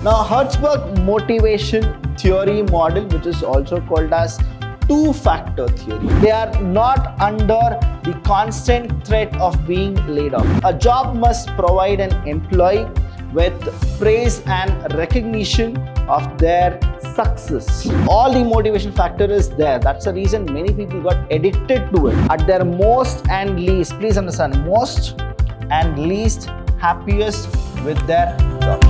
Now, Herzberg motivation theory model, which is also called as two-factor theory. They are not under the constant threat of being laid off. A job must provide an employee with praise and recognition of their success. All the motivation factor is there. That's the reason many people got addicted to it. At their most and least, please understand, most and least happiest with their jobs.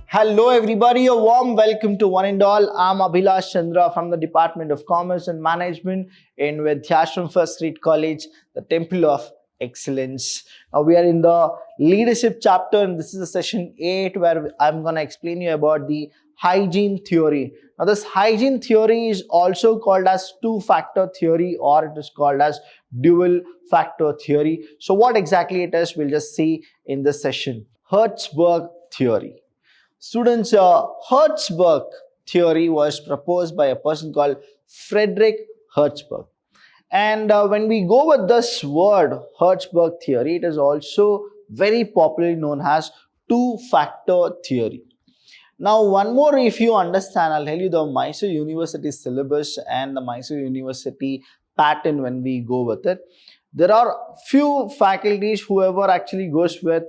Hello everybody, a warm welcome to one and all. I'm Abhilash Chandra from the Department of Commerce and Management in Vidhyaashram First Street College, the Temple of Excellence. Now we are in the leadership chapter and this is the session 8 where I'm going to explain you about the hygiene theory. Now this hygiene theory is also called as two-factor theory, or it is called as dual factor theory. So what exactly it is, we'll just see in this session. Hertzberg Theory. Students, Hertzberg theory was proposed by a person called Friedrich Hertzberg. And when we go with this word Hertzberg theory, it is also very popularly known as two-factor theory. Now, one more, if you understand, I'll tell you the MYSURU University syllabus and the MYSURU University pattern when we go with it. There are few faculties, whoever actually goes with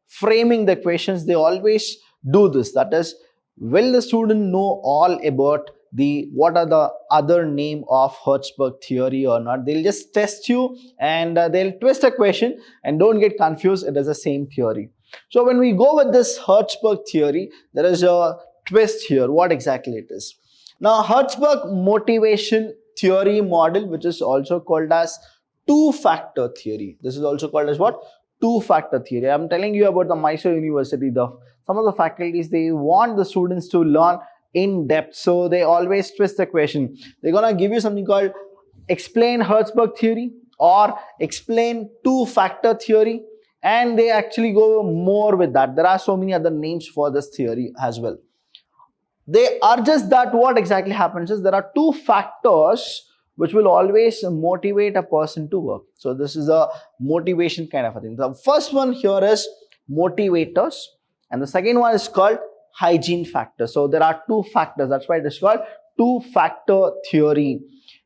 framing the questions, they always do this. That is, will the student know all about what are the other name of Hertzberg theory or not? They'll just test you and they'll twist a question, and don't get confused, it is the same theory. So when we go with this Hertzberg theory, there is a twist here. What exactly it is? Now, Hertzberg motivation theory model, which is also called as two-factor theory. This is also called as what? Two-factor theory. I'm telling you about the MYSURU University. Some of the faculties, they want the students to learn in depth, so they always twist the question. They're gonna give you something called explain Hertzberg theory or explain two-factor theory, and they actually go more with that. There are so many other names for this theory as well. They are just that what exactly happens is there are two factors which will always motivate a person to work. So this is a motivation kind of a thing. The first one here is motivators, and the second one is called hygiene factors. So there are two factors. That's why it is called two-factor theory.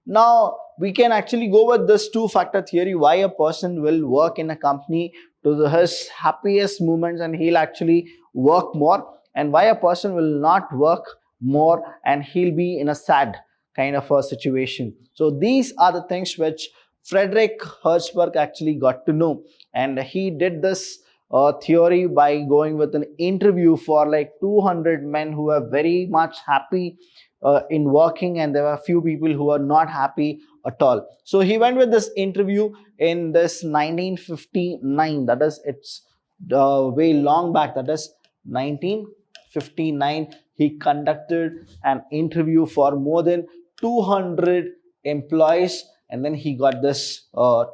Now we can actually go with this two-factor theory, why a person will work in a company to his happiest moments and he'll actually work more, and why a person will not work more and he'll be in a sad kind of a situation. So these are the things which Friedrich Hertzberg actually got to know, and he did this theory by going with an interview for like 200 men who were very much happy in working, and there were a few people who were not happy at all. So he went with this interview in this 1959, that is, it's way long back, that is 1959. He conducted an interview for more than 200 employees, and then he got this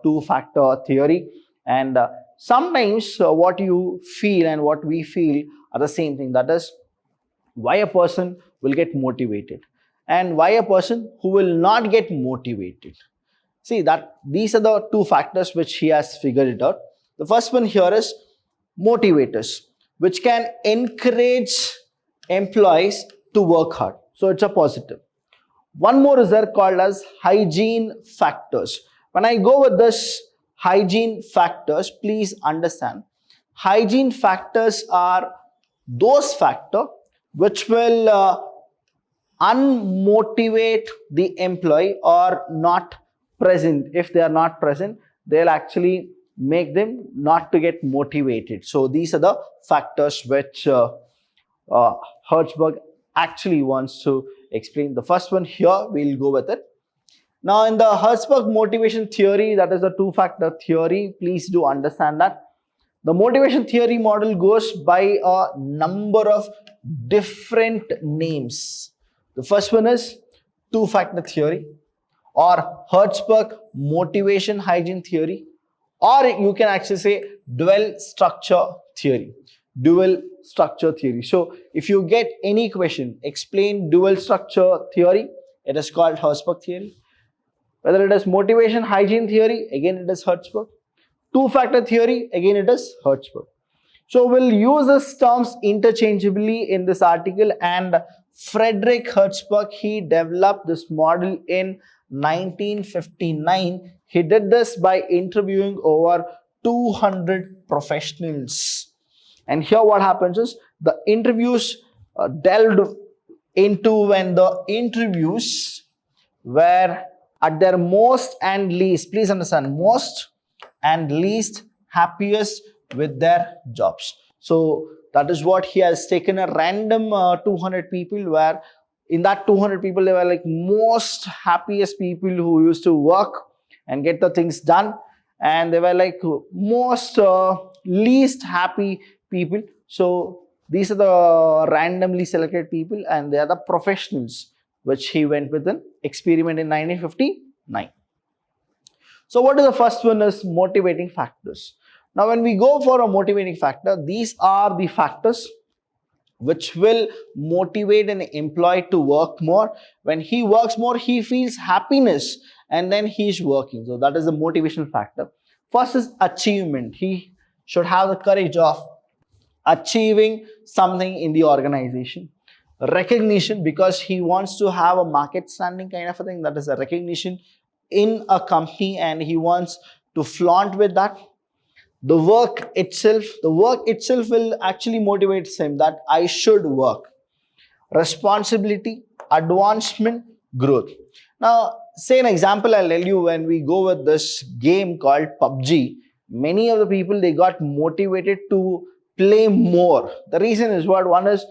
two-factor theory. And sometimes what you feel and what we feel are the same thing. That is, why a person will get motivated and why a person who will not get motivated. See that these are the two factors which he has figured it out. The first one here is motivators, which can encourage employees to work hard. So it's a positive. One more is there called as hygiene factors. When I go with this hygiene factors, please understand, hygiene factors are those factors which will unmotivate the employee or not present. If they are not present, they'll actually make them not to get motivated. So these are the factors which Hertzberg actually wants to explain. The first one here, we'll go with it. Now in the Herzberg motivation theory, that is the two-factor theory, please do understand that the motivation theory model goes by a number of different names. The first one is two-factor theory, or Herzberg motivation hygiene theory, or you can actually say dual structure theory. Dual structure theory. So if you get any question, explain dual structure theory, it is called Herzberg theory. Whether it is motivation hygiene theory, again it is Herzberg. Two-factor theory, again it is Hertzberg. So we'll use these terms interchangeably in this article, and Frederick Hertzberg, he developed this model in 1959. He did this by interviewing over 200 professionals. And here what happens is the interviews delved into when the interviews were at their most and least, please understand, most and least happiest with their jobs. So that is what he has taken a random 200 people, where in that 200 people they were like most happiest people who used to work and get the things done, and they were like most least happy people. So these are the randomly selected people, and they are the professionals which he went with an experiment in 1959. So what is the first one is motivating factors. Now when we go for a motivating factor, these are the factors which will motivate an employee to work more. When he works more, he feels happiness and then he is working. So that is the motivational factor. First is achievement. He should have the courage of achieving something in the organization. Recognition, because he wants to have a market standing kind of a thing, that is a recognition in a company, and he wants to flaunt with that. The work itself will actually motivate him that I should work. Responsibility, advancement, growth. Now, say an example I'll tell you. When we go with this game called PUBG, many of the people, they got motivated to play more. The reason is what? One is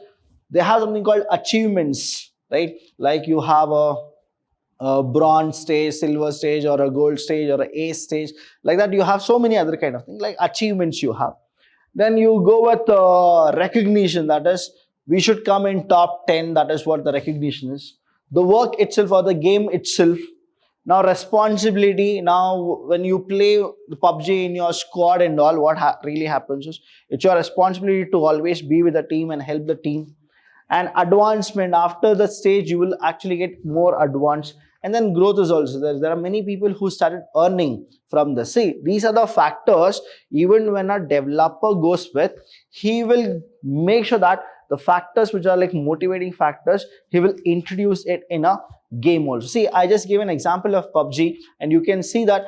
they have something called achievements, right? Like you have a bronze stage, silver stage, or a gold stage, or an ace stage. Like that, you have so many other kind of things, like achievements you have. Then you go with recognition, that is, we should come in top 10, that is what the recognition is. The work itself or the game itself. Now responsibility, now when you play the PUBG in your squad and all, what really happens is, it's your responsibility to always be with the team and help the team. And advancement, after the stage you will actually get more advanced. And then growth is also there. There are many people who started earning from this. See, these are the factors. Even when a developer goes with, he will make sure that the factors which are like motivating factors, he will introduce it in a game also. See, I just gave an example of PUBG, and you can see that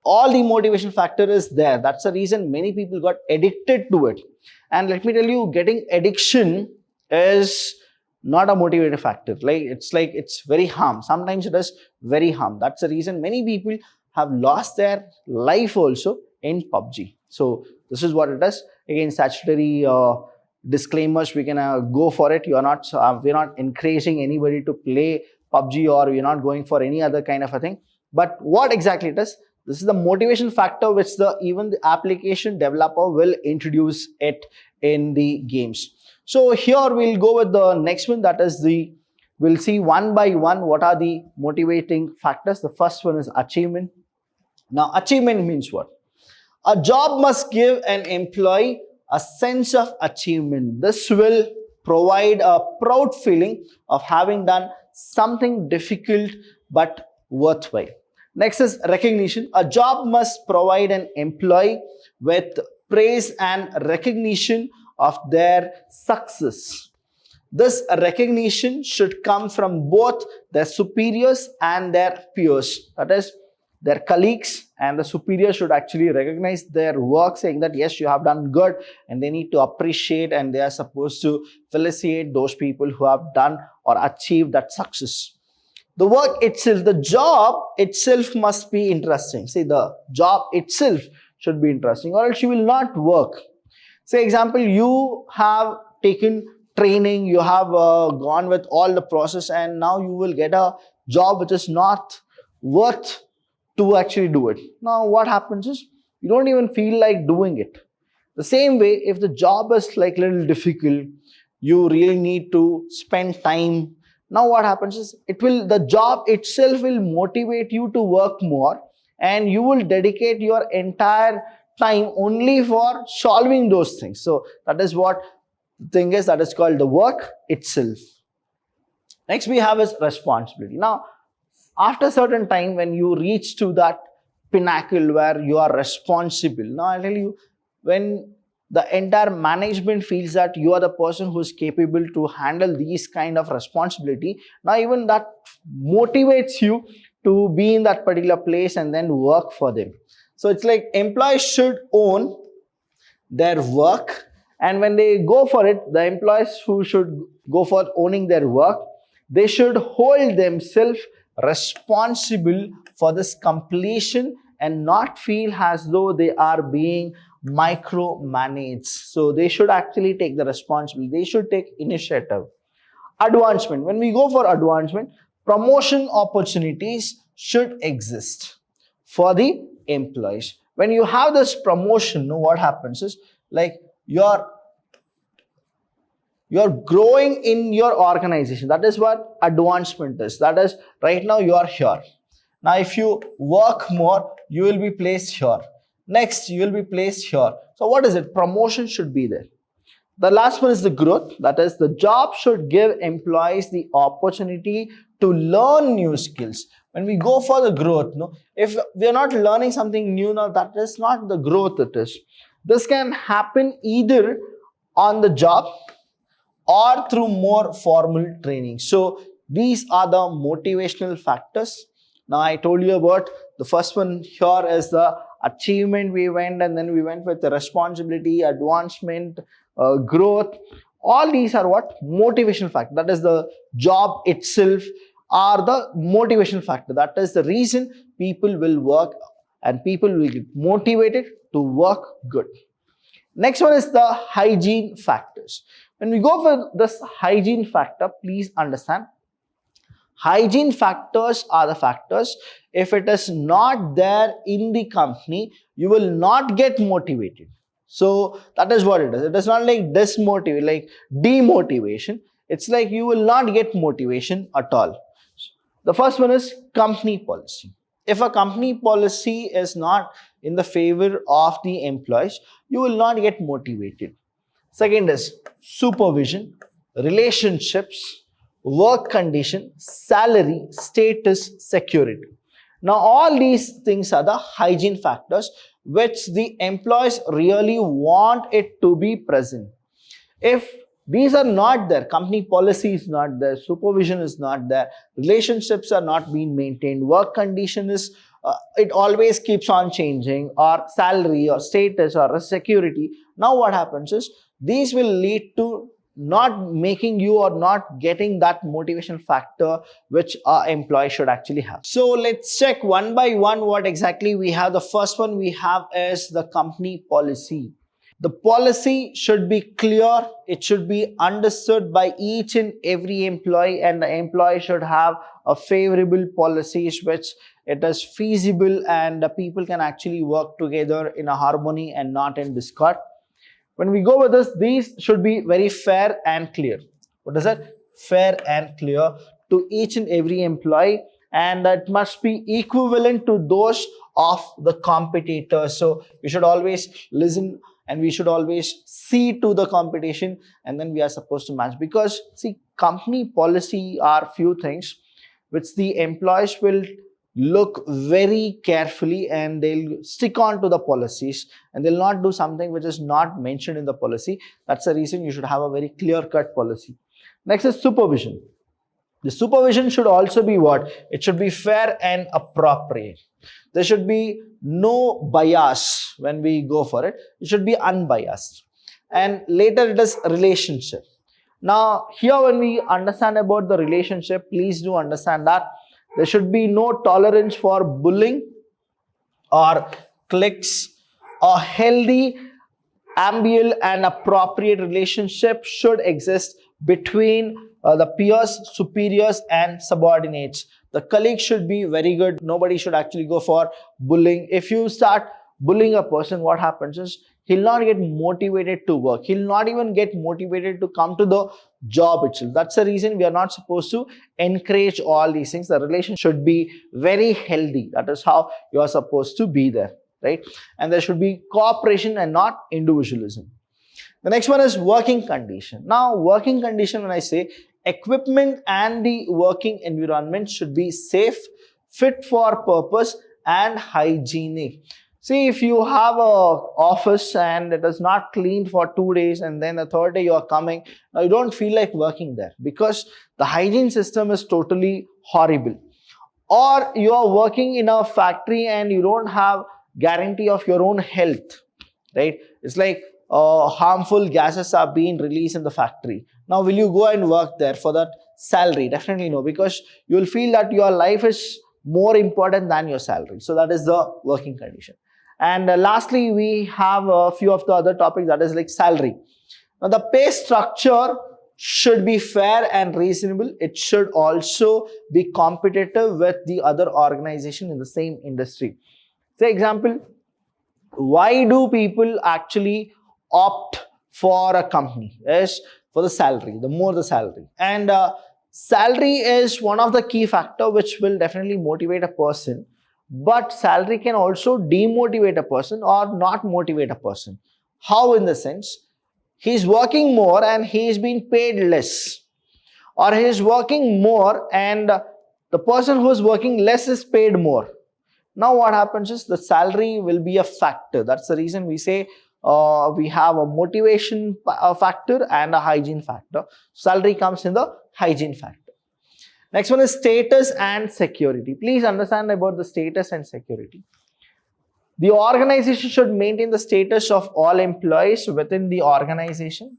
all the motivation factor is there. That's the reason many people got addicted to it. And let me tell you, getting addiction is not a motivator factor. It's very harm. Sometimes it is very harm. That's the reason many people have lost their life also in PUBG. So this is what it is. Again, statutory disclaimers, we can go for it. We're not encouraging anybody to play PUBG, or we're not going for any other kind of a thing. But what exactly it is, this is the motivation factor which even the application developer will introduce it in the games. So here we'll go with the next one, that is we'll see one by one what are the motivating factors. The first one is achievement. Now achievement means what? A job must give an employee a sense of achievement. This will provide a proud feeling of having done something difficult but worthwhile. Next is recognition. A job must provide an employee with praise and recognition of their success. This recognition should come from both their superiors and their peers. That is, their colleagues and the superiors should actually recognize their work, saying that yes, you have done good, and they need to appreciate, and they are supposed to felicitate those people who have done or achieved that success. The work itself, the job itself must be interesting. See, the job itself should be interesting, or else you will not work. Say example, you have taken training, you have gone with all the process, and now you will get a job which is not worth to actually do it. Now what happens is, you don't even feel like doing it. The same way, if the job is like little difficult, you really need to spend time. Now what happens is, the job itself will motivate you to work more, and you will dedicate your entire time only for solving those things. So that is what the thing is, that is called the work itself. Next we have is responsibility. Now after a certain time, when you reach to that pinnacle where you are responsible. Now I'll tell you, when the entire management feels that you are the person who is capable to handle these kind of responsibility, now even that motivates you to be in that particular place and then work for them. So it's like employees should own their work, and when they go for it, the employees who should go for owning their work, they should hold themselves responsible for this completion and not feel as though they are being micromanaged. So they should actually take the responsibility, they should take initiative. Advancement. When we go for advancement, promotion opportunities should exist for the employees. When you have this promotion, what happens is, like, you're growing in your organization. That is what advancement is. That is, right now you are here. Now if you work more, you will be placed here. Next, you will be placed here. So what is it? Promotion should be there. The last one is the growth. That is, the job should give employees the opportunity to learn new skills. When we go for the growth, if we are not learning something new, now that is not the growth it is. This can happen either on the job or through more formal training. So these are the motivational factors. Now I told you about the first one here is the achievement we went, and then we went with the responsibility, advancement, growth. All these are what? Motivational factor. That is, the job itself are the motivational factor. That is the reason people will work and people will get motivated to work good. Next one is the hygiene factors. When we go for this hygiene factor, please understand, hygiene factors are the factors. If it is not there in the company, you will not get motivated. So that is what it is. It is not like dismotivate, like demotivation. It's like you will not get motivation at all. The first one is company policy. If a company policy is not in the favor of the employees, you will not get motivated. Second is supervision, relationships, work condition, salary, status, security. Now all these things are the hygiene factors which the employees really want it to be present. If these are not there, company policy is not there, supervision is not there, relationships are not being maintained, work condition is, it always keeps on changing, or salary or status or security. Now what happens is, these will lead to not making you or not getting that motivation factor which our employee should actually have. So let's check one by one what exactly we have. The first one we have is the company policy. The policy should be clear, it should be understood by each and every employee, and the employee should have a favorable policies which it is feasible and the people can actually work together in a harmony and not in discord. When we go with this, these should be very fair and clear. What is that? Fair and clear to each and every employee, and that must be equivalent to those of the competitors. So we should always listen and we should always see to the competition, and then we are supposed to match. Because see, company policy are few things which the employees will look very carefully and they'll stick on to the policies and they'll not do something which is not mentioned in the policy. That's the reason you should have a very clear-cut policy. Next is supervision. The supervision should also be what? It should be fair and appropriate. There should be no bias when we go for it. It should be unbiased. And later it is relationship. Now here when we understand about the relationship, please do understand that there should be no tolerance for bullying or cliques. A healthy, ambial and appropriate relationship should exist between the peers, superiors and subordinates. The colleagues should be very good. Nobody should actually go for bullying. If you start bullying a person, what happens is he'll not get motivated to work. He'll not even get motivated to come to the job itself. That's the reason we are not supposed to encourage all these things. The relation should be very healthy. That is how you are supposed to be there, right? And there should be cooperation and not individualism. The next one is working condition. Now, working condition, when I say, equipment and the working environment should be safe, fit for purpose and hygienic. See, if you have a office and it is not cleaned for 2 days and then the third day you are coming, now you don't feel like working there because the hygiene system is totally horrible. Or you are working in a factory and you don't have guarantee of your own health, right? It's like harmful gases are being released in the factory. Now, will you go and work there for that salary? Definitely no, because you will feel that your life is more important than your salary. So that is the working condition. And lastly, we have a few of the other topics, that is like salary. Now, the pay structure should be fair and reasonable. It should also be competitive with the other organization in the same industry. Say example, why do people actually opt for a company? Is for the salary, the more the salary. And salary is one of the key factor which will definitely motivate a person. But salary can also demotivate a person or not motivate a person. How? In the sense, he's working more and he's being paid less, or he's working more and the person who's working less is paid more. Now what happens is the salary will be a factor. That's the reason we say we have a motivation factor and a hygiene factor. Salary comes in the hygiene factor. Next one is status and security. Please understand about the status and security. The organization should maintain the status of all employees within the organization.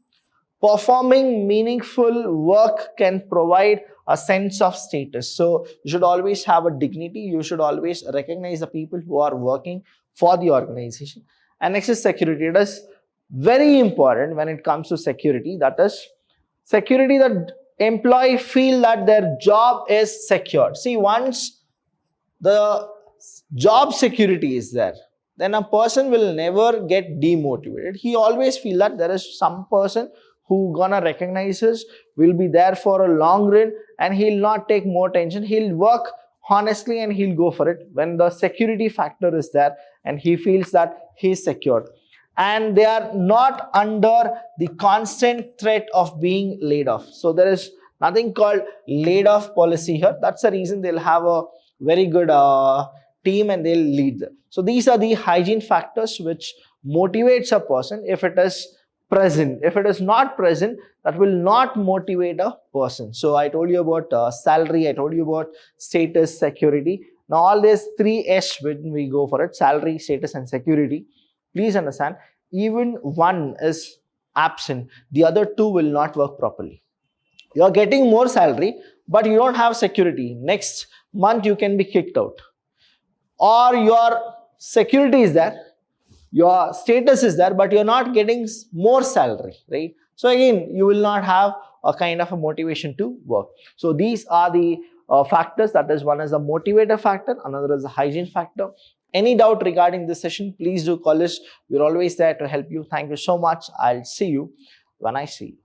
Performing meaningful work can provide a sense of status. So you should always have a dignity. You should always recognize the people who are working for the organization. And next is security. It is very important when it comes to security. That is security that employee feel that their job is secured. See, once the job security is there, then a person will never get demotivated. He always feel that there is some person who gonna recognize us, will be there for a long run, and he'll not take more tension. He'll work honestly and he'll go for it when the security factor is there and he feels that he's secured. And they are not under the constant threat of being laid off. So there is nothing called laid off policy here. That's the reason they'll have a very good team and they'll lead them. So these are the hygiene factors which motivates a person if it is present. If it is not present, that will not motivate a person. So I told you about salary, I told you about status, security. Now all these three S when we go for it, salary, status and security. Please understand, even one is absent, the other two will not work properly. You are getting more salary, but you don't have security. Next month you can be kicked out. Or your security is there, your status is there, but you're not getting more salary, right? So again, you will not have a kind of a motivation to work. So these are the factors. That is, one is the motivator factor, another is the hygiene factor. Any doubt regarding this session, please do call us. We're always there to help you. Thank you so much. I'll see you when I see you.